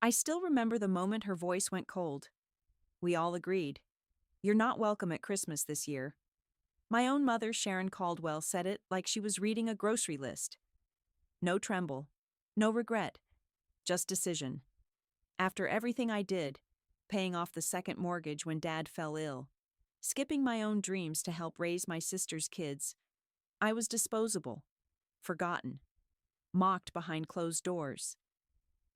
I still remember the moment her voice went cold. We all agreed. You're not welcome at Christmas this year. My own mother, Sharon Caldwell, said it like she was reading a grocery list. No tremble. No regret. Just decision. After everything I did, paying off the second mortgage when Dad fell ill, skipping my own dreams to help raise my sister's kids, I was disposable, forgotten, mocked behind closed doors.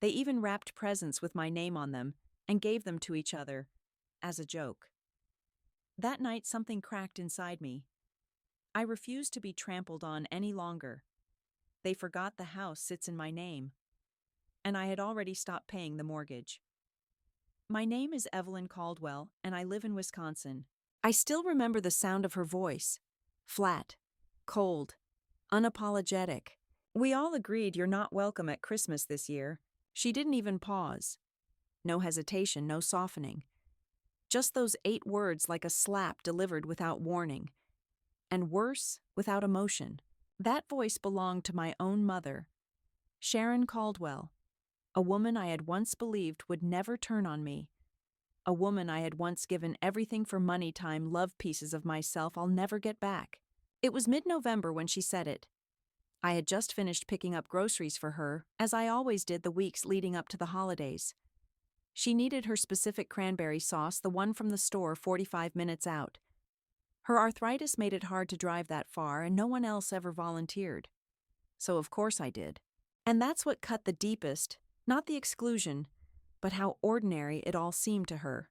They even wrapped presents with my name on them and gave them to each other, as a joke. That night something cracked inside me. I refused to be trampled on any longer. They forgot the house sits in my name, and I had already stopped paying the mortgage. My name is Evelyn Caldwell, and I live in Wisconsin. I still remember the sound of her voice. Flat, cold, unapologetic. We all agreed you're not welcome at Christmas this year. She didn't even pause. No hesitation, no softening. Just those 8 words like a slap delivered without warning. And worse, without emotion. That voice belonged to my own mother, Sharon Caldwell, a woman I had once believed would never turn on me. A woman I had once given everything for money, time, love, pieces of myself I'll never get back. It was mid-November when she said it. I had just finished picking up groceries for her, as I always did the weeks leading up to the holidays. She needed her specific cranberry sauce, the one from the store 45 minutes out. Her arthritis made it hard to drive that far, and no one else ever volunteered. So of course I did. And that's what cut the deepest, not the exclusion, but how ordinary it all seemed to her.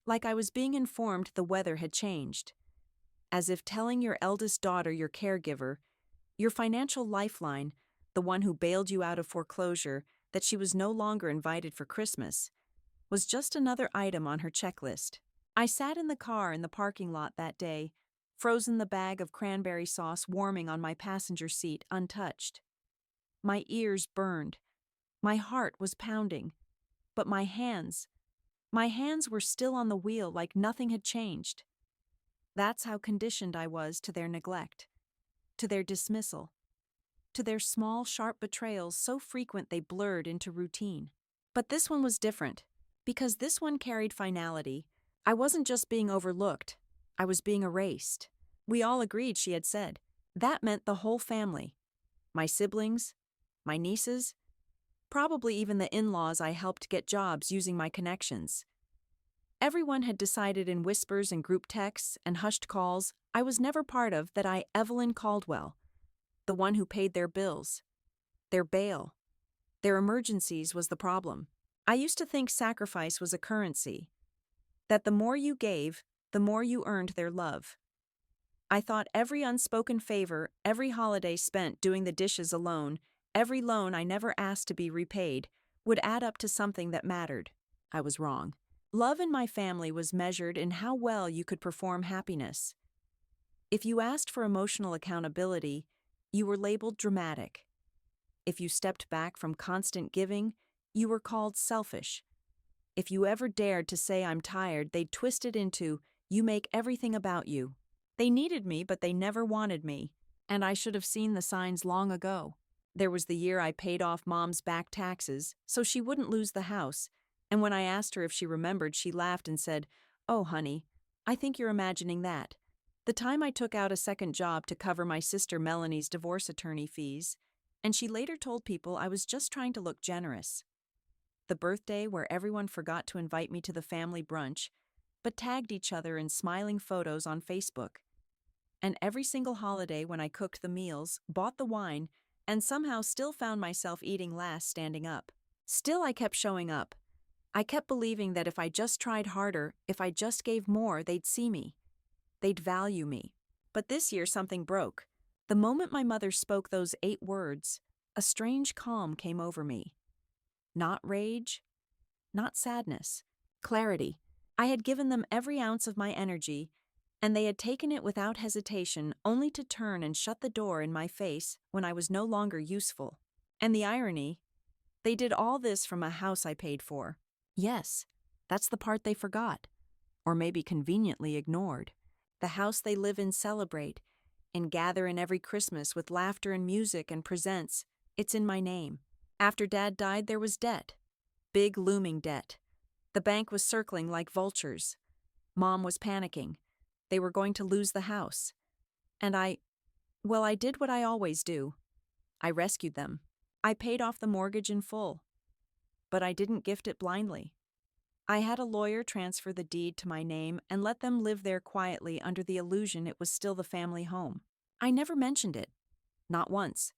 Like I was being informed the weather had changed. As if telling your eldest daughter, your caregiver, your financial lifeline, the one who bailed you out of foreclosure, that she was no longer invited for Christmas, was just another item on her checklist. I sat in the car in the parking lot that day, frozen, the bag of cranberry sauce warming on my passenger seat untouched. My ears burned. My heart was pounding. But my hands were still on the wheel like nothing had changed. That's how conditioned I was to their neglect, to their dismissal, to their small, sharp betrayals so frequent they blurred into routine. But this one was different, because this one carried finality. I wasn't just being overlooked, I was being erased. We all agreed, she had said. That meant the whole family. My siblings, my nieces, probably even the in-laws I helped get jobs using my connections. Everyone had decided in whispers and group texts and hushed calls I was never part of that I, Evelyn Caldwell, the one who paid their bills, their bail, their emergencies was the problem. I used to think sacrifice was a currency, that the more you gave, the more you earned their love. I thought every unspoken favor, every holiday spent doing the dishes alone, every loan I never asked to be repaid, would add up to something that mattered. I was wrong. Love in my family was measured in how well you could perform happiness. If you asked for emotional accountability, you were labeled dramatic. If you stepped back from constant giving, you were called selfish. If you ever dared to say I'm tired, they'd twist it into, you make everything about you. They needed me, but they never wanted me, and I should have seen the signs long ago. There was the year I paid off Mom's back taxes, so she wouldn't lose the house, and when I asked her if she remembered, she laughed and said, "Oh, honey, I think you're imagining that." The time I took out a second job to cover my sister Melanie's divorce attorney fees, and she later told people I was just trying to look generous. The birthday where everyone forgot to invite me to the family brunch, but tagged each other in smiling photos on Facebook. And every single holiday when I cooked the meals, bought the wine, and somehow still found myself eating last standing up. Still I kept showing up. I kept believing that if I just tried harder, if I just gave more, they'd see me. They'd value me. But this year something broke. The moment my mother spoke those 8 words, a strange calm came over me. Not rage, not sadness, clarity. I had given them every ounce of my energy, and they had taken it without hesitation, only to turn and shut the door in my face when I was no longer useful. And the irony, they did all this from a house I paid for. Yes, that's the part they forgot, or maybe conveniently ignored. The house they live in, celebrate, and gather in every Christmas with laughter and music and presents. It's in my name. After Dad died, there was debt. big looming debt. The bank was circling like vultures. Mom was panicking. They were going to lose the house. And I did what I always do. I rescued them. I paid off the mortgage in full. But I didn't gift it blindly. I had a lawyer transfer the deed to my name and let them live there quietly under the illusion it was still the family home. I never mentioned it. Not once.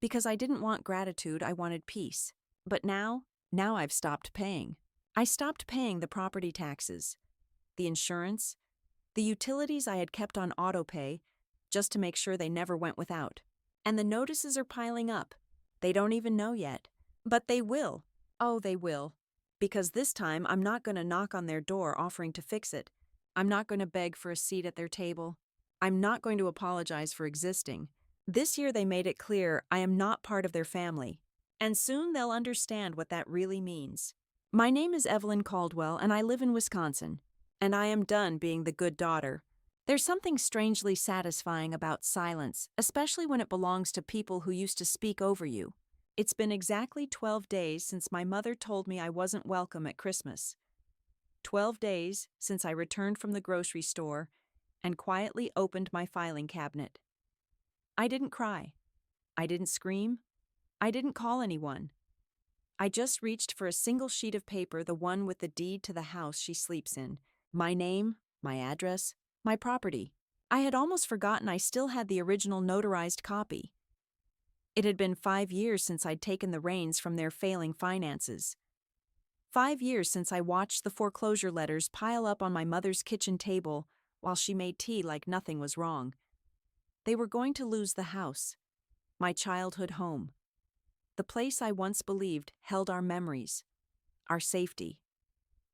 Because I didn't want gratitude, I wanted peace. But now I've stopped paying. I stopped paying the property taxes, the insurance, the utilities I had kept on autopay just to make sure they never went without. And the notices are piling up. They don't even know yet. But they will. Oh, they will. Because this time I'm not going to knock on their door offering to fix it. I'm not going to beg for a seat at their table. I'm not going to apologize for existing. This year they made it clear I am not part of their family. And soon they'll understand what that really means. My name is Evelyn Caldwell and I live in Wisconsin. And I am done being the good daughter. There's something strangely satisfying about silence, especially when it belongs to people who used to speak over you. It's been exactly 12 days since my mother told me I wasn't welcome at Christmas. 12 days since I returned from the grocery store and quietly opened my filing cabinet. I didn't cry. I didn't scream. I didn't call anyone. I just reached for a single sheet of paper, the one with the deed to the house she sleeps in. My name, my address, my property. I had almost forgotten I still had the original notarized copy. It had been 5 years since I'd taken the reins from their failing finances. 5 years since I watched the foreclosure letters pile up on my mother's kitchen table while she made tea like nothing was wrong. They were going to lose the house, my childhood home. The place I once believed held our memories, our safety,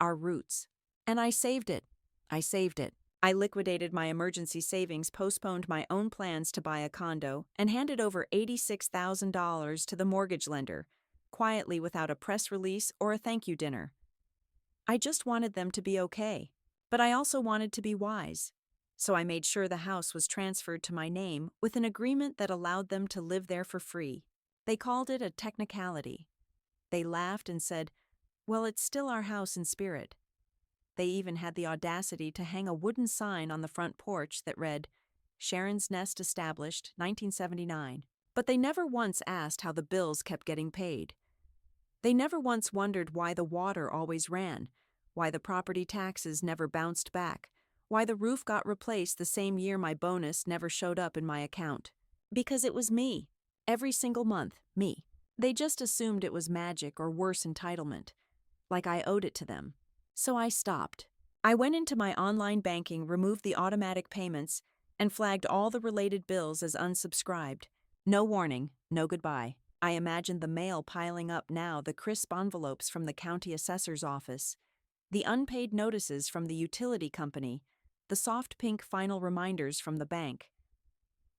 our roots. And I saved it. I saved it. I liquidated my emergency savings, postponed my own plans to buy a condo, and handed over $86,000 to the mortgage lender, quietly without a press release or a thank you dinner. I just wanted them to be okay, but I also wanted to be wise. So I made sure the house was transferred to my name with an agreement that allowed them to live there for free. They called it a technicality. They laughed and said, "Well, it's still our house in spirit." They even had the audacity to hang a wooden sign on the front porch that read, "Sharon's Nest established, 1979. But they never once asked how the bills kept getting paid. They never once wondered why the water always ran, why the property taxes never bounced back, why the roof got replaced the same year my bonus never showed up in my account. Because it was me. Every single month, me. They just assumed it was magic or worse, entitlement, like I owed it to them. So I stopped. I went into my online banking, removed the automatic payments, and flagged all the related bills as unsubscribed. No warning, no goodbye. I imagined the mail piling up now, the crisp envelopes from the county assessor's office, the unpaid notices from the utility company, the soft pink final reminders from the bank.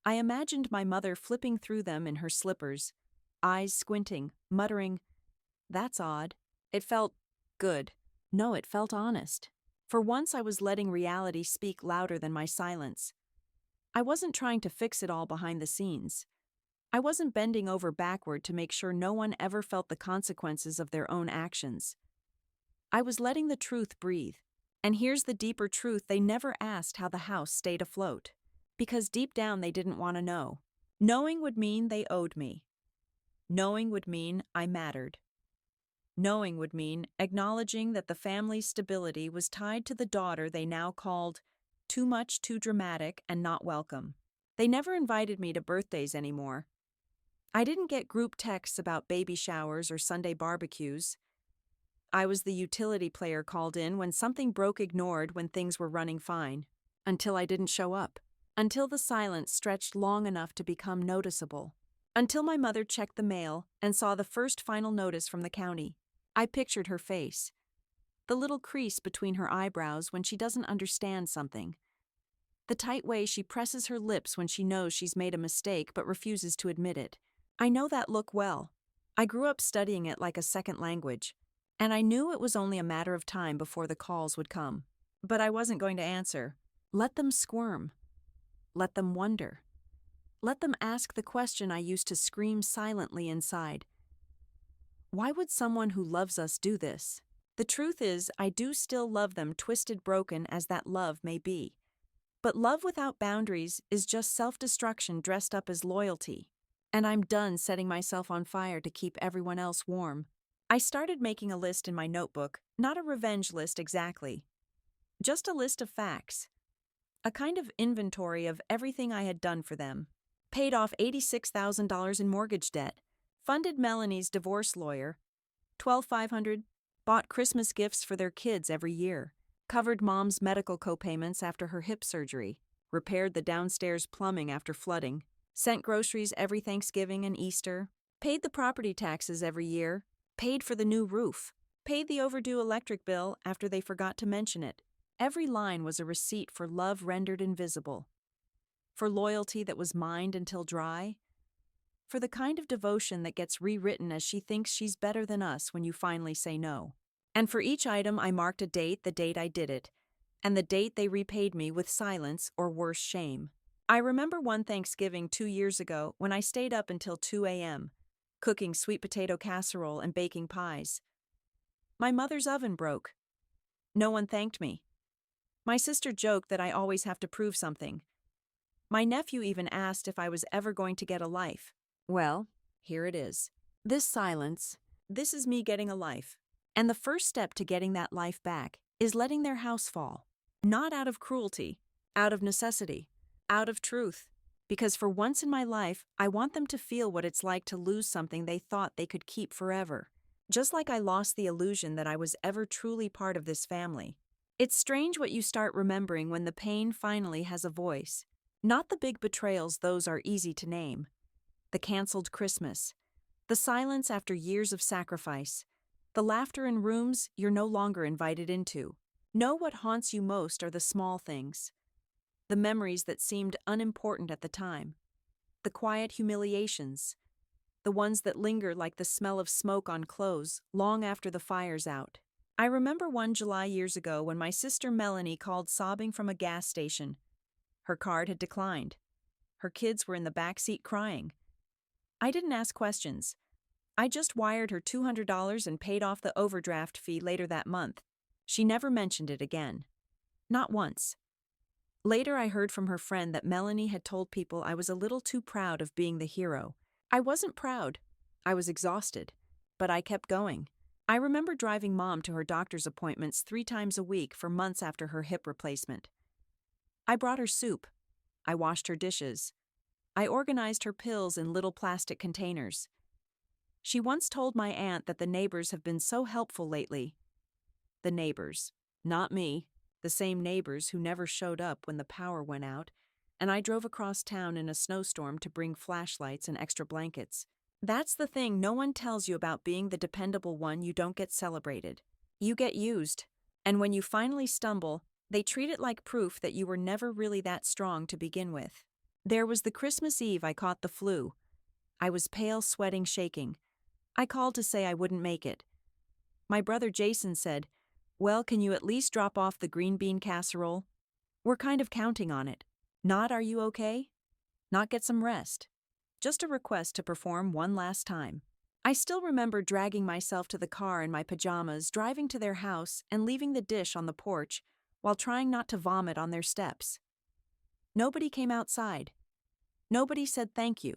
I imagined my mother flipping through them in her slippers, eyes squinting, muttering, "That's odd." It felt good. No, it felt honest. For once I was letting reality speak louder than my silence. I wasn't trying to fix it all behind the scenes. I wasn't bending over backward to make sure no one ever felt the consequences of their own actions. I was letting the truth breathe. And here's the deeper truth: they never asked how the house stayed afloat. Because deep down they didn't want to know. Knowing would mean they owed me. Knowing would mean I mattered. Knowing would mean acknowledging that the family's stability was tied to the daughter they now called too much, too dramatic, and not welcome. They never invited me to birthdays anymore. I didn't get group texts about baby showers or Sunday barbecues. I was the utility player called in when something broke, ignored when things were running fine. Until I didn't show up. Until the silence stretched long enough to become noticeable. Until my mother checked the mail and saw the first final notice from the county. I pictured her face. The little crease between her eyebrows when she doesn't understand something. The tight way she presses her lips when she knows she's made a mistake but refuses to admit it. I know that look well. I grew up studying it like a second language, and I knew it was only a matter of time before the calls would come. But I wasn't going to answer. Let them squirm. Let them wonder. Let them ask the question I used to scream silently inside. Why would someone who loves us do this? The truth is, I do still love them, twisted, broken as that love may be. But love without boundaries is just self-destruction dressed up as loyalty. And I'm done setting myself on fire to keep everyone else warm. I started making a list in my notebook, not a revenge list exactly. Just a list of facts. A kind of inventory of everything I had done for them. Paid off $86,000 in mortgage debt. Funded Melanie's divorce lawyer. $12,500. Bought Christmas gifts for their kids every year. Covered Mom's medical co-payments after her hip surgery. Repaired the downstairs plumbing after flooding. Sent groceries every Thanksgiving and Easter. Paid the property taxes every year. Paid for the new roof. Paid the overdue electric bill after they forgot to mention it. Every line was a receipt for love rendered invisible. For loyalty that was mined until dry. For the kind of devotion that gets rewritten as she thinks she's better than us when you finally say no. And for each item I marked a date, the date I did it, and the date they repaid me with silence or worse, shame. I remember one Thanksgiving 2 years ago when I stayed up until 2 a.m., cooking sweet potato casserole and baking pies. My mother's oven broke. No one thanked me. My sister joked that I always have to prove something. My nephew even asked if I was ever going to get a life. Well, here it is. This silence, this is me getting a life. And the first step to getting that life back is letting their house fall. Not out of cruelty, out of necessity, out of truth. Because for once in my life, I want them to feel what it's like to lose something they thought they could keep forever. Just like I lost the illusion that I was ever truly part of this family. It's strange what you start remembering when the pain finally has a voice. Not the big betrayals, those are easy to name. The canceled Christmas. The silence after years of sacrifice. The laughter in rooms you're no longer invited into. Know what haunts you most are the small things. The memories that seemed unimportant at the time. The quiet humiliations. The ones that linger like the smell of smoke on clothes long after the fire's out. I remember one July years ago when my sister Melanie called sobbing from a gas station. Her card had declined. Her kids were in the back seat crying. I didn't ask questions. I just wired her $200 and paid off the overdraft fee later that month. She never mentioned it again. Not once. Later I heard from her friend that Melanie had told people I was a little too proud of being the hero. I wasn't proud. I was exhausted. But I kept going. I remember driving Mom to her doctor's appointments 3 times a week for months after her hip replacement. I brought her soup. I washed her dishes. I organized her pills in little plastic containers. She once told my aunt that the neighbors have been so helpful lately. The neighbors. Not me. The same neighbors who never showed up when the power went out, and I drove across town in a snowstorm to bring flashlights and extra blankets. That's the thing no one tells you about being the dependable one. You don't get celebrated. You get used. And when you finally stumble, they treat it like proof that you were never really that strong to begin with. There was the Christmas Eve I caught the flu. I was pale, sweating, shaking. I called to say I wouldn't make it. My brother Jason said, "Well, can you at least drop off the green bean casserole? We're kind of counting on it. Not, are you okay? Not, get some rest. Just a request to perform one last time." I still remember dragging myself to the car in my pajamas, driving to their house, and leaving the dish on the porch while trying not to vomit on their steps. Nobody came outside. Nobody said thank you.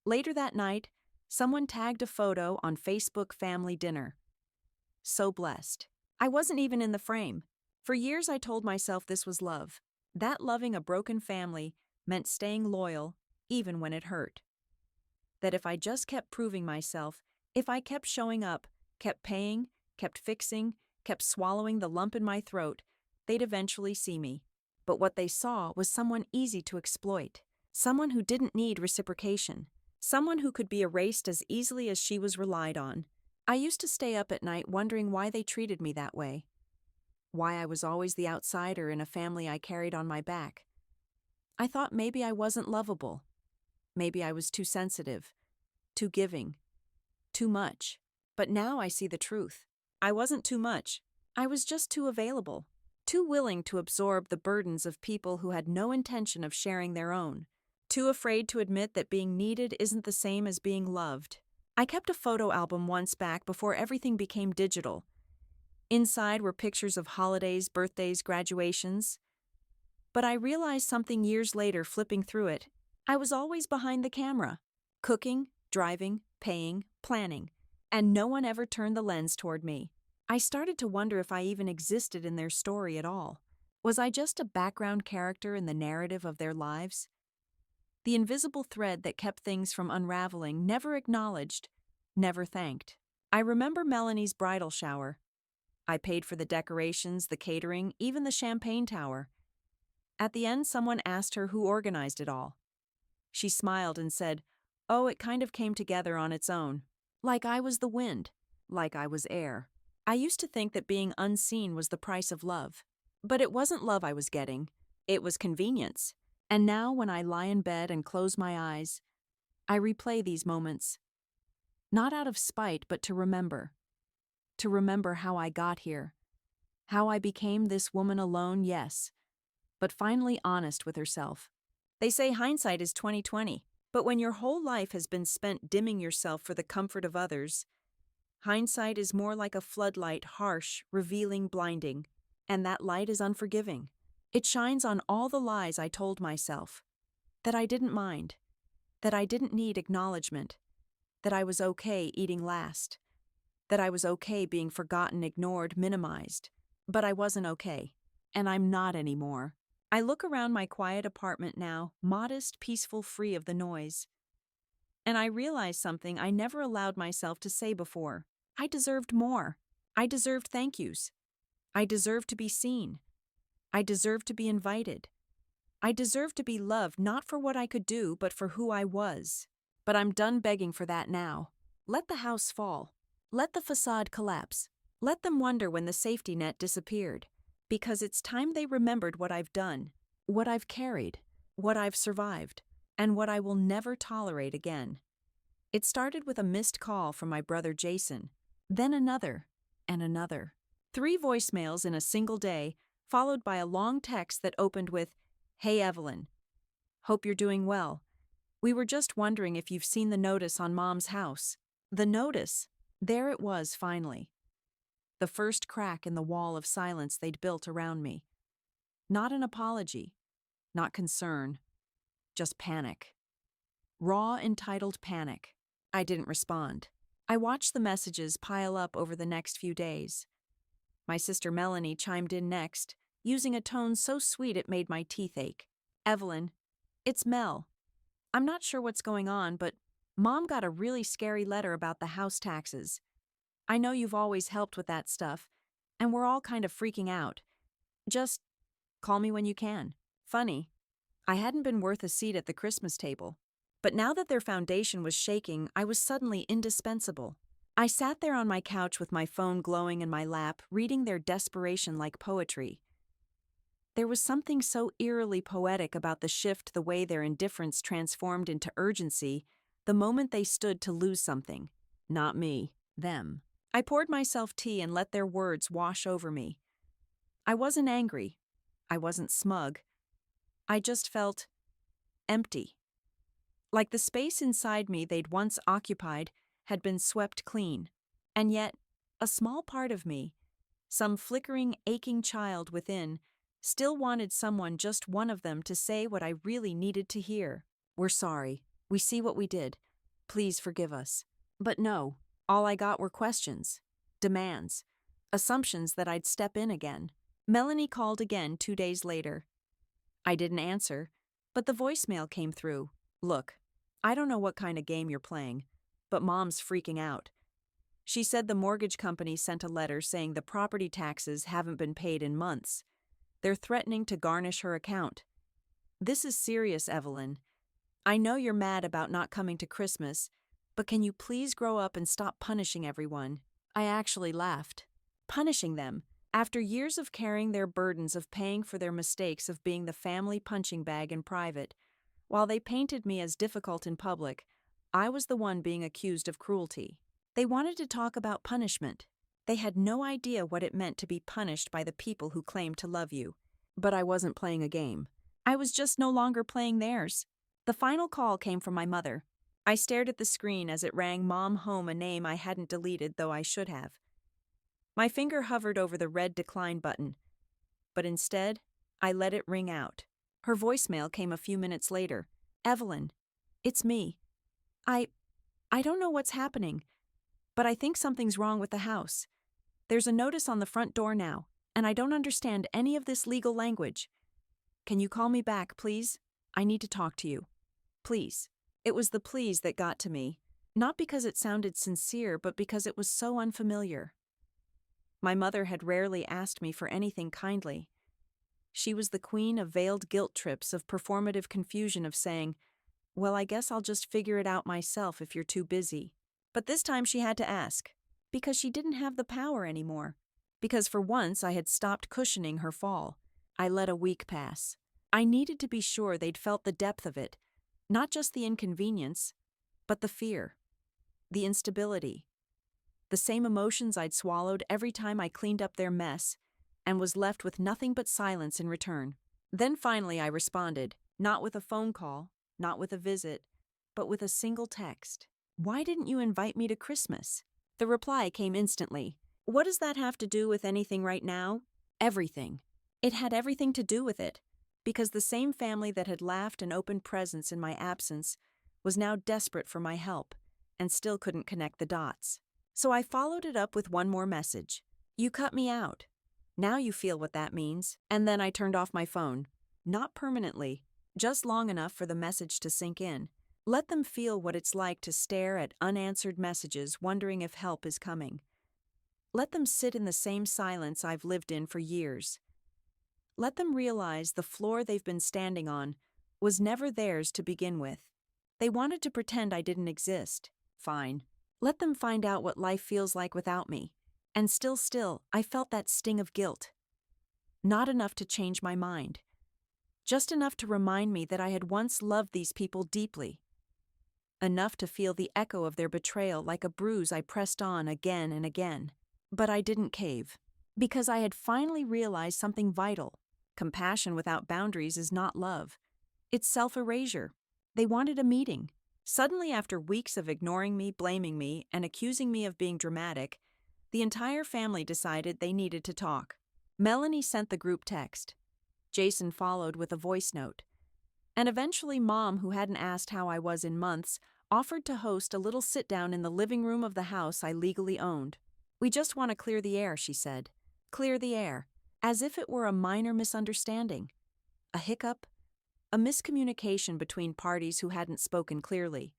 Later that night, someone tagged a photo on Facebook family dinner. So blessed. I wasn't even in the frame. For years I told myself this was love. That loving a broken family meant staying loyal, even when it hurt. That if I just kept proving myself, if I kept showing up, kept paying, kept fixing, kept swallowing the lump in my throat, they'd eventually see me. But what they saw was someone easy to exploit. Someone who didn't need reciprocation. Someone who could be erased as easily as she was relied on. I used to stay up at night wondering why they treated me that way. Why I was always the outsider in a family I carried on my back. I thought maybe I wasn't lovable. Maybe I was too sensitive, too giving, too much. But now I see the truth. I wasn't too much. I was just too available, too willing to absorb the burdens of people who had no intention of sharing their own, too afraid to admit that being needed isn't the same as being loved. I kept a photo album once back before everything became digital. Inside were pictures of holidays, birthdays, graduations. But I realized something years later flipping through it. I was always behind the camera. Cooking, driving, paying, planning. And no one ever turned the lens toward me. I started to wonder if I even existed in their story at all. Was I just a background character in the narrative of their lives? The invisible thread that kept things from unraveling, never acknowledged, never thanked. I remember Melanie's bridal shower. I paid for the decorations, the catering, even the champagne tower. At the end, someone asked her who organized it all. She smiled and said, "Oh, it kind of came together on its own. Like I was the wind, like I was air." I used to think that being unseen was the price of love. But it wasn't love I was getting. It was convenience. And now when I lie in bed and close my eyes, I replay these moments. Not out of spite, but to remember. To remember how I got here. How I became this woman alone, yes, but finally honest with herself. They say hindsight is 20/20, but when your whole life has been spent dimming yourself for the comfort of others, hindsight is more like a floodlight, harsh, revealing, blinding, and that light is unforgiving. It shines on all the lies I told myself, that I didn't mind, that I didn't need acknowledgement, that I was okay eating last, that I was okay being forgotten, ignored, minimized. But I wasn't okay, and I'm not anymore. I look around my quiet apartment now, modest, peaceful, free of the noise. And I realize something I never allowed myself to say before. I deserved more. I deserved thank yous. I deserved to be seen. I deserved to be invited. I deserved to be loved not for what I could do, but for who I was. But I'm done begging for that now. Let the house fall. Let the facade collapse. Let them wonder when the safety net disappeared. Because it's time they remembered what I've done, what I've carried, what I've survived, and what I will never tolerate again. It started with a missed call from my brother Jason, then another, and another. 3 voicemails in a single day, followed by a long text that opened with, "Hey Evelyn, hope you're doing well. We were just wondering if you've seen the notice on Mom's house." The notice, there it was finally. The first crack in the wall of silence they'd built around me. Not an apology, not concern, just panic. Raw, entitled panic. I didn't respond. I watched the messages pile up over the next few days. My sister Melanie chimed in next, using a tone so sweet it made my teeth ache. "Evelyn, it's Mel. I'm not sure what's going on, but Mom got a really scary letter about the house taxes. I know you've always helped with that stuff, and we're all kind of freaking out. Just call me when you can." Funny, I hadn't been worth a seat at the Christmas table. But now that their foundation was shaking, I was suddenly indispensable. I sat there on my couch with my phone glowing in my lap, reading their desperation like poetry. There was something so eerily poetic about the shift, the way their indifference transformed into urgency, the moment they stood to lose something. Not me, them. I poured myself tea and let their words wash over me. I wasn't angry. I wasn't smug. I just felt empty. Like the space inside me they'd once occupied had been swept clean. And yet, a small part of me, some flickering, aching child within, still wanted someone, just one of them, to say what I really needed to hear. "We're sorry. We see what we did. Please forgive us." But no, all I got were questions, demands, assumptions that I'd step in again. Melanie called again 2 days later. I didn't answer, but the voicemail came through. "Look, I don't know what kind of game you're playing, but Mom's freaking out. She said the mortgage company sent a letter saying the property taxes haven't been paid in months. They're threatening to garnish her account. This is serious, Evelyn. I know you're mad about not coming to Christmas, but can you please grow up and stop punishing everyone?" I actually laughed. Punishing them, after years of carrying their burdens, of paying for their mistakes, of being the family punching bag in private. While they painted me as difficult in public, I was the one being accused of cruelty. They wanted to talk about punishment. They had no idea what it meant to be punished by the people who claimed to love you. But I wasn't playing a game. I was just no longer playing theirs. The final call came from my mother. I stared at the screen as it rang Mom Home, a name I hadn't deleted, though I should have. My finger hovered over the red decline button, but instead, I let it ring out. Her voicemail came a few minutes later. "Evelyn, it's me. I I don't know what's happening, but I think something's wrong with the house. There's a notice on the front door now, and I don't understand any of this legal language. Can you call me back, please? I need to talk to you. Please." It was the please that got to me, not because it sounded sincere, but because it was so unfamiliar. My mother had rarely asked me for anything kindly. She was the queen of veiled guilt trips, of performative confusion, of saying, "Well, I guess I'll just figure it out myself if you're too busy." But this time she had to ask, because she didn't have the power anymore. Because for once I had stopped cushioning her fall. I let a week pass. I needed to be sure they'd felt the depth of it, not just the inconvenience, but the fear, the instability, the same emotions I'd swallowed every time I cleaned up their mess and was left with nothing but silence in return. Then finally I responded, not with a phone call, not with a visit, but with a single text. "Why didn't you invite me to Christmas?" The reply came instantly. "What does that have to do with anything right now?" Everything. It had everything to do with it, because the same family that had laughed and opened presents in my absence was now desperate for my help and still couldn't connect the dots. So I followed it up with one more message. "You cut me out. Now you feel what that means." And then I turned off my phone. Not permanently, just long enough for the message to sink in. Let them feel what it's like to stare at unanswered messages, wondering if help is coming. Let them sit in the same silence I've lived in for years. Let them realize the floor they've been standing on was never theirs to begin with. They wanted to pretend I didn't exist. Fine. Let them find out what life feels like without me. And still, I felt that sting of guilt. Not enough to change my mind. Just enough to remind me that I had once loved these people deeply. Enough to feel the echo of their betrayal like a bruise I pressed on again and again. But I didn't cave. Because I had finally realized something vital. Compassion without boundaries is not love. It's self-erasure. They wanted a meeting. Suddenly, after weeks of ignoring me, blaming me, and accusing me of being dramatic, the entire family decided they needed to talk. Melanie sent the group text. Jason followed with a voice note. And eventually Mom, who hadn't asked how I was in months, offered to host a little sit-down in the living room of the house I legally owned. "We just want to clear the air," she said. Clear the air. As if it were a minor misunderstanding. A hiccup. A miscommunication between parties who hadn't spoken clearly.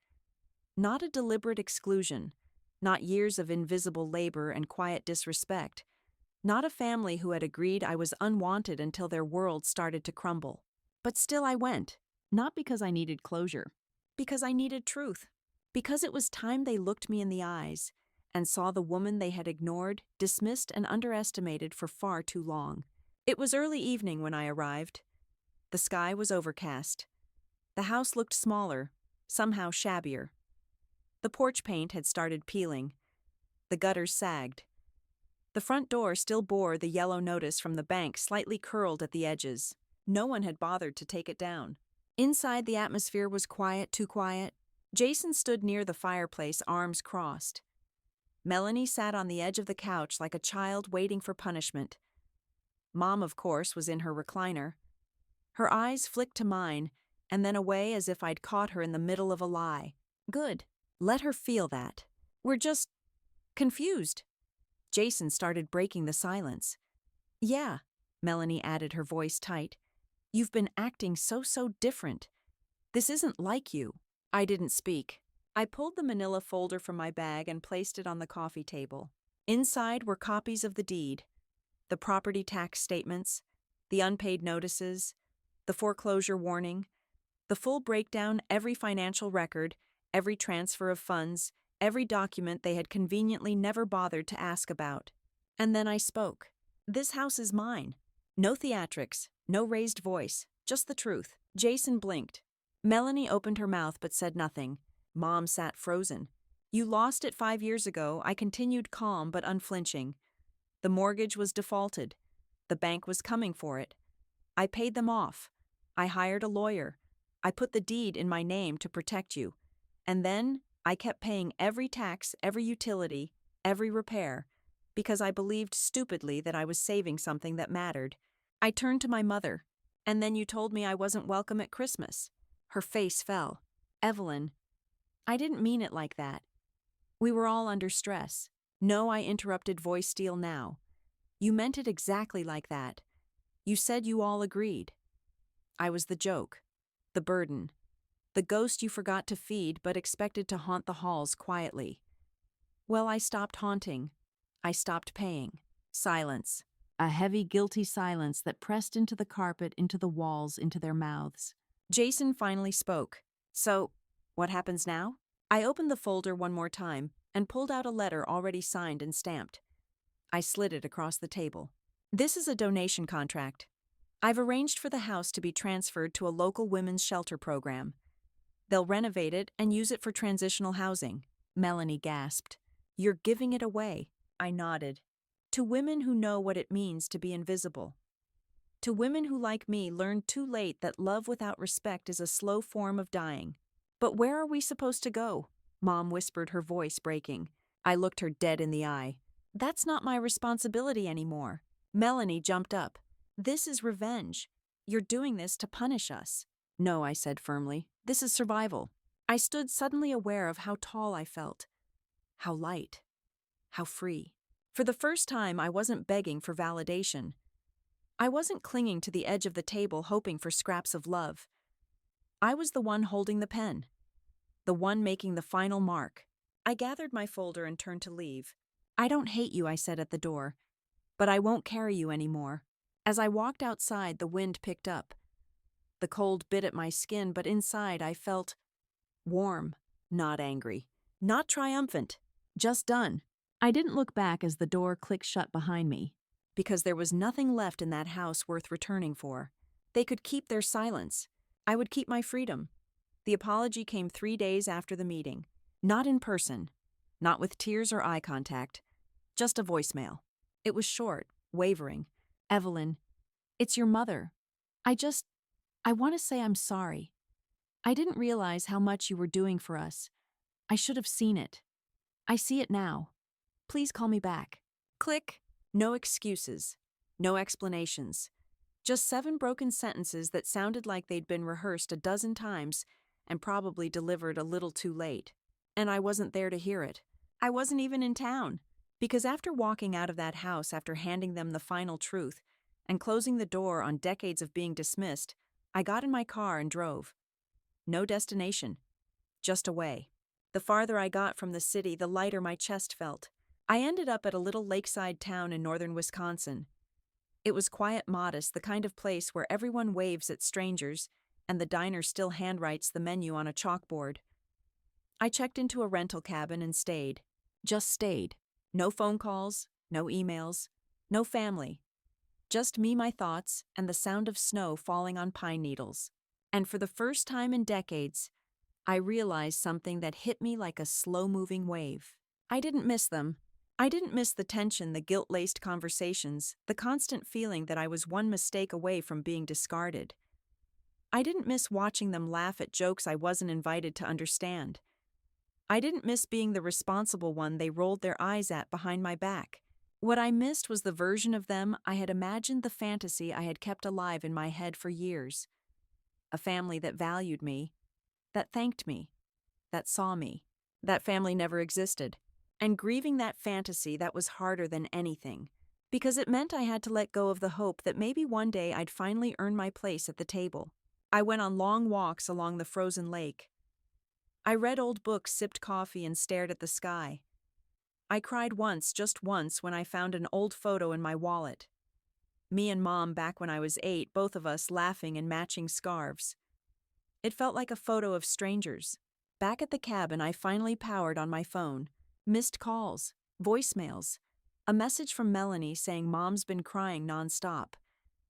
Not a deliberate exclusion. Not years of invisible labor and quiet disrespect. Not a family who had agreed I was unwanted until their world started to crumble. But still I went. Not because I needed closure. Because I needed truth. Because it was time they looked me in the eyes and saw the woman they had ignored, dismissed, and underestimated for far too long. It was early evening when I arrived. The sky was overcast. The house looked smaller, somehow shabbier. The porch paint had started peeling. The gutters sagged. The front door still bore the yellow notice from the bank slightly curled at the edges. No one had bothered to take it down. Inside, the atmosphere was quiet, too quiet. Jason stood near the fireplace, arms crossed. Melanie sat on the edge of the couch like a child waiting for punishment. Mom, of course, was in her recliner. Her eyes flicked to mine, and then away as if I'd caught her in the middle of a lie. Good. Let her feel that. We're just confused. Jason started breaking the silence. "Yeah," Melanie added, her voice tight. "You've been acting so different. This isn't like you." I didn't speak. I pulled the manila folder from my bag and placed it on the coffee table. Inside were copies of the deed, the property tax statements, the unpaid notices, the foreclosure warning, the full breakdown, every financial record, every transfer of funds, every document they had conveniently never bothered to ask about. And then I spoke. "This house is mine. No theatrics, no raised voice, just the truth." Jason blinked. Melanie opened her mouth but said nothing. Mom sat frozen. "You lost it 5 years ago," I continued, calm but unflinching. "The mortgage was defaulted. The bank was coming for it. I paid them off. I hired a lawyer. I put the deed in my name to protect you. And then I kept paying every tax, every utility, every repair, because I believed stupidly that I was saving something that mattered. I turned to my mother, and then you told me I wasn't welcome at Christmas. Her face fell. Evelyn, I didn't mean it like that. We were all under stress. No, I interrupted voice steel now. You meant it exactly like that. You said you all agreed. I was the joke, the burden, the ghost you forgot to feed but expected to haunt the halls quietly. Well, I stopped haunting. I stopped paying. Silence. A heavy, guilty silence that pressed into the carpet, into the walls, into their mouths. Jason finally spoke. So, what happens now? I opened the folder one more time and pulled out a letter already signed and stamped. I slid it across the table. This is a donation contract. I've arranged for the house to be transferred to a local women's shelter program. They'll renovate it and use it for transitional housing. Melanie gasped. You're giving it away. I nodded. To women who know what it means to be invisible. To women who, like me, learned too late that love without respect is a slow form of dying. But where are we supposed to go? Mom whispered, her voice breaking. I looked her dead in the eye. That's not my responsibility anymore. Melanie jumped up. This is revenge. You're doing this to punish us. No, I said firmly. This is survival. I stood suddenly aware of how tall I felt. How light. How free. For the first time, I wasn't begging for validation. I wasn't clinging to the edge of the table hoping for scraps of love. I was the one holding the pen. The one making the final mark. I gathered my folder and turned to leave. I don't hate you, I said at the door. But I won't carry you anymore. As I walked outside, the wind picked up. The cold bit at my skin, but inside I felt warm, not angry, not triumphant, just done. I didn't look back as the door clicked shut behind me, because there was nothing left in that house worth returning for. They could keep their silence. I would keep my freedom. The apology came 3 days after the meeting. Not in person, not with tears or eye contact, just a voicemail. It was short, wavering. Evelyn, it's your mother. I want to say I'm sorry. I didn't realize how much you were doing for us. I should have seen it. I see it now. Please call me back. Click. No excuses. No explanations. Just 7 broken sentences that sounded like they'd been rehearsed a dozen times and probably delivered a little too late. And I wasn't there to hear it. I wasn't even in town. Because after walking out of that house after handing them the final truth and closing the door on decades of being dismissed, I got in my car and drove. No destination. Just away. The farther I got from the city, the lighter my chest felt. I ended up at a little lakeside town in northern Wisconsin. It was quiet, modest, the kind of place where everyone waves at strangers and the diner still handwrites the menu on a chalkboard. I checked into a rental cabin and stayed. Just stayed. No phone calls, no emails, no family. Just me, my thoughts, and the sound of snow falling on pine needles. And for the first time in decades, I realized something that hit me like a slow-moving wave. I didn't miss them. I didn't miss the tension, the guilt-laced conversations, the constant feeling that I was one mistake away from being discarded. I didn't miss watching them laugh at jokes I wasn't invited to understand. I didn't miss being the responsible one they rolled their eyes at behind my back. What I missed was the version of them I had imagined, the fantasy I had kept alive in my head for years. A family that valued me, that thanked me, that saw me. That family never existed. And grieving that fantasy, that was harder than anything, because it meant I had to let go of the hope that maybe one day I'd finally earn my place at the table. I went on long walks along the frozen lake. I read old books, sipped coffee, and stared at the sky. I cried once, just once, when I found an old photo in my wallet. Me and Mom back when I was 8, both of us laughing and matching scarves. It felt like a photo of strangers. Back at the cabin, I finally powered on my phone. Missed calls, voicemails, a message from Melanie saying Mom's been crying nonstop.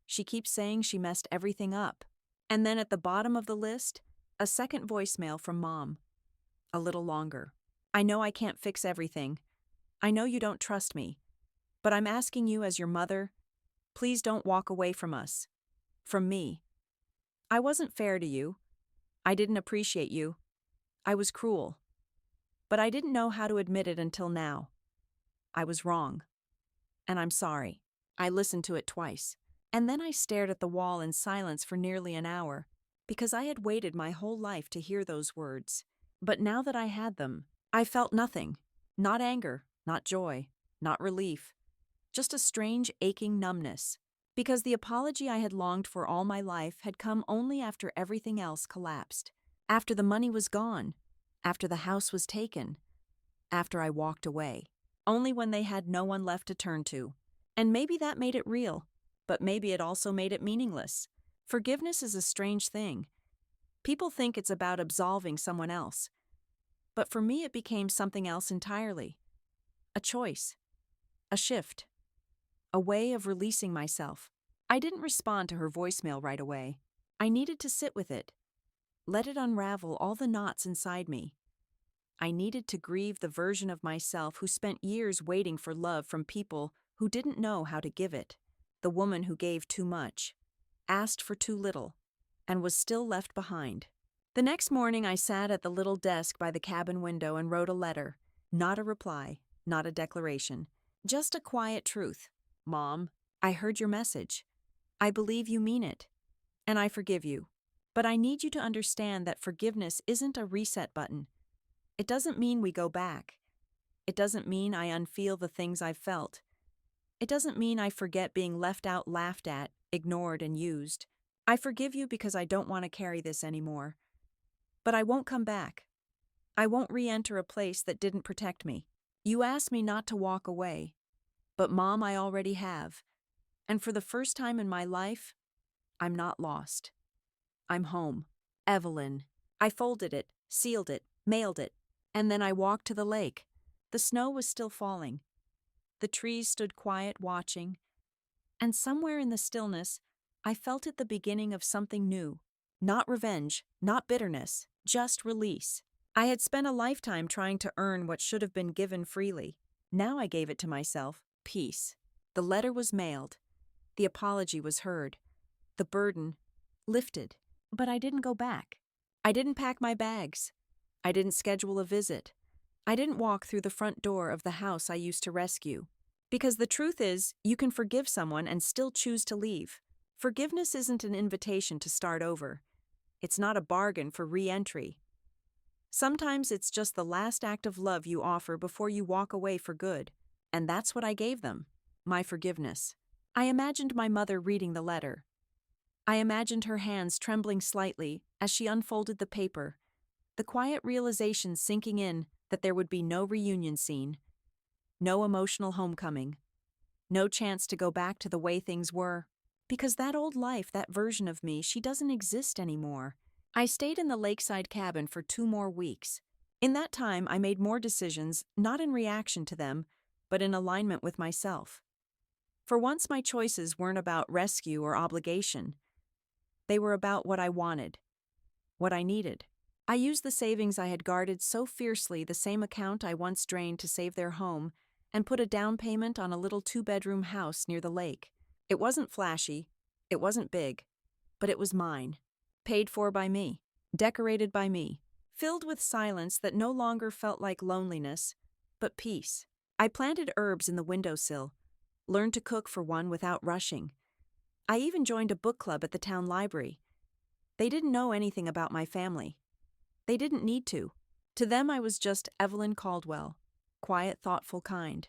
She keeps saying she messed everything up. And then at the bottom of the list, a second voicemail from Mom. A little longer. I know I can't fix everything. I know you don't trust me. But I'm asking you as your mother, please don't walk away from us. From me. I wasn't fair to you. I didn't appreciate you. I was cruel. But I didn't know how to admit it until now. I was wrong. And I'm sorry. I listened to it twice. And then I stared at the wall in silence for nearly an hour, because I had waited my whole life to hear those words. But now that I had them, I felt nothing. Not anger, not joy, not relief. Just a strange, aching numbness. Because the apology I had longed for all my life had come only after everything else collapsed. After the money was gone. After the house was taken. After I walked away. Only when they had no one left to turn to. And maybe that made it real, but maybe it also made it meaningless. Forgiveness is a strange thing. People think it's about absolving someone else. But for me, it became something else entirely. A choice. A shift. A way of releasing myself. I didn't respond to her voicemail right away. I needed to sit with it. Let it unravel all the knots inside me. I needed to grieve the version of myself who spent years waiting for love from people who didn't know how to give it. The woman who gave too much, asked for too little, and was still left behind. The next morning I sat at the little desk by the cabin window and wrote a letter. Not a reply, not a declaration. Just a quiet truth. Mom, I heard your message. I believe you mean it. And I forgive you. But I need you to understand that forgiveness isn't a reset button. It doesn't mean we go back. It doesn't mean I unfeel the things I've felt. It doesn't mean I forget being left out, laughed at, ignored, and used. I forgive you because I don't want to carry this anymore. But I won't come back. I won't re-enter a place that didn't protect me. You asked me not to walk away. But Mom, I already have. And for the first time in my life, I'm not lost. I'm home. Evelyn. I folded it, sealed it, mailed it. And then I walked to the lake. The snow was still falling. The trees stood quiet, watching. And somewhere in the stillness, I felt it the beginning of something new. Not revenge, not bitterness, just release. I had spent a lifetime trying to earn what should have been given freely. Now I gave it to myself. Peace. The letter was mailed. The apology was heard. The burden lifted. But I didn't go back. I didn't pack my bags. I didn't schedule a visit. I didn't walk through the front door of the house I used to rescue. Because the truth is, you can forgive someone and still choose to leave. Forgiveness isn't an invitation to start over. It's not a bargain for re-entry. Sometimes it's just the last act of love you offer before you walk away for good. And that's what I gave them. My forgiveness. I imagined my mother reading the letter. I imagined her hands trembling slightly as she unfolded the paper. The quiet realization sinking in that there would be no reunion scene, no emotional homecoming, no chance to go back to the way things were. Because that old life, that version of me, she doesn't exist anymore. I stayed in the lakeside cabin for 2 more weeks. In that time, I made more decisions, not in reaction to them, but in alignment with myself. For once, my choices weren't about rescue or obligation. They were about what I wanted, what I needed. I used the savings I had guarded so fiercely, the same account I once drained to save their home, and put a down payment on a little 2-bedroom house near the lake. It wasn't flashy, it wasn't big, but it was mine. Paid for by me, decorated by me, filled with silence that no longer felt like loneliness, but peace. I planted herbs in the windowsill, learned to cook for one without rushing. I even joined a book club at the town library. They didn't know anything about my family. They didn't need to. To them, I was just Evelyn Caldwell, quiet, thoughtful, kind.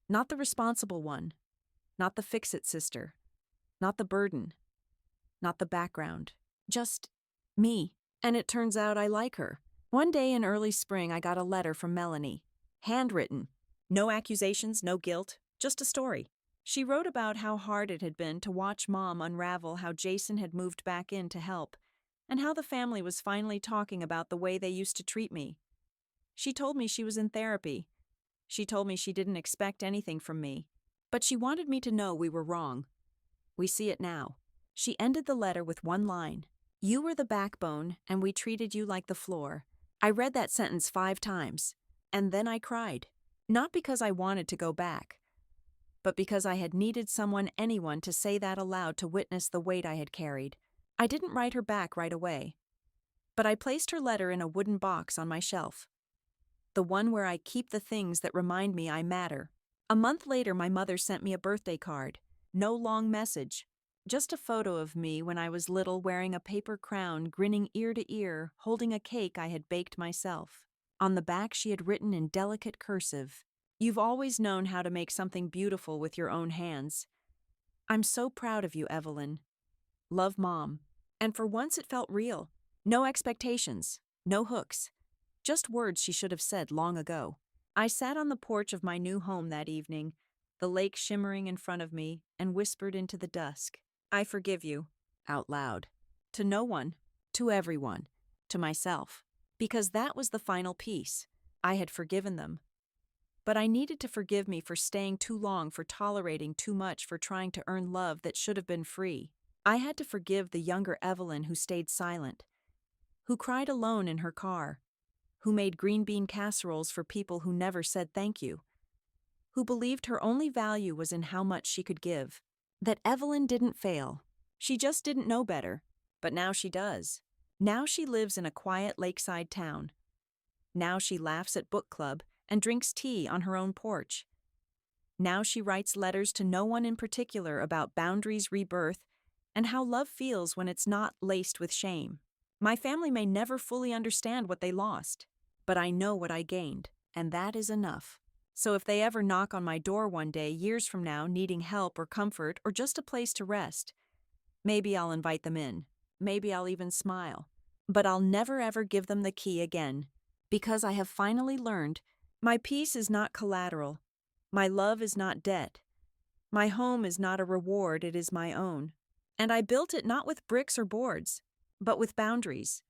Not the responsible one, not the fix-it sister, not the burden, not the background, just me. And it turns out I like her. One day in early spring, I got a letter from Melanie, handwritten. No accusations, no guilt, just a story. She wrote about how hard it had been to watch Mom unravel how Jason had moved back in to help, and how the family was finally talking about the way they used to treat me. She told me she was in therapy. She told me she didn't expect anything from me, but she wanted me to know we were wrong. We see it now. She ended the letter with one line. You were the backbone, and we treated you like the floor. I read that sentence 5 times, and then I cried. Not because I wanted to go back, but because I had needed someone, anyone, to say that aloud, to witness the weight I had carried. I didn't write her back right away, But I placed her letter in a wooden box on my shelf, the one where I keep the things that remind me I matter. A month later, my mother sent me a birthday card. No long message, just a photo of me when I was little, wearing a paper crown, grinning ear to ear, holding a cake I had baked myself. On the back, she had written in delicate cursive, "You've always known how to make something beautiful with your own hands. I'm so proud of you, Evelyn. Love, Mom." And for once it felt real. No expectations, no hooks. Just words she should have said long ago. I sat on the porch of my new home that evening, the lake shimmering in front of me, and whispered into the dusk, "I forgive you," out loud. To no one, to everyone, to myself. Because that was the final piece. I had forgiven them. But I needed to forgive me for staying too long, for tolerating too much, for trying to earn love that should have been free. I had to forgive the younger Evelyn who stayed silent, who cried alone in her car, who made green bean casseroles for people who never said thank you, who believed her only value was in how much she could give. That Evelyn didn't fail. She just didn't know better. But now she does. Now she lives in a quiet lakeside town. Now she laughs at book club and drinks tea on her own porch. Now she writes letters to no one in particular about boundaries, rebirth, and how love feels when it's not laced with shame. My family may never fully understand what they lost, but I know what I gained, and that is enough. So if they ever knock on my door one day, years from now, needing help or comfort or just a place to rest, maybe I'll invite them in. Maybe I'll even smile. But I'll never ever give them the key again, because I have finally learned my peace is not collateral. My love is not debt. My home is not a reward, it is my own. And I built it not with bricks or boards, but with boundaries.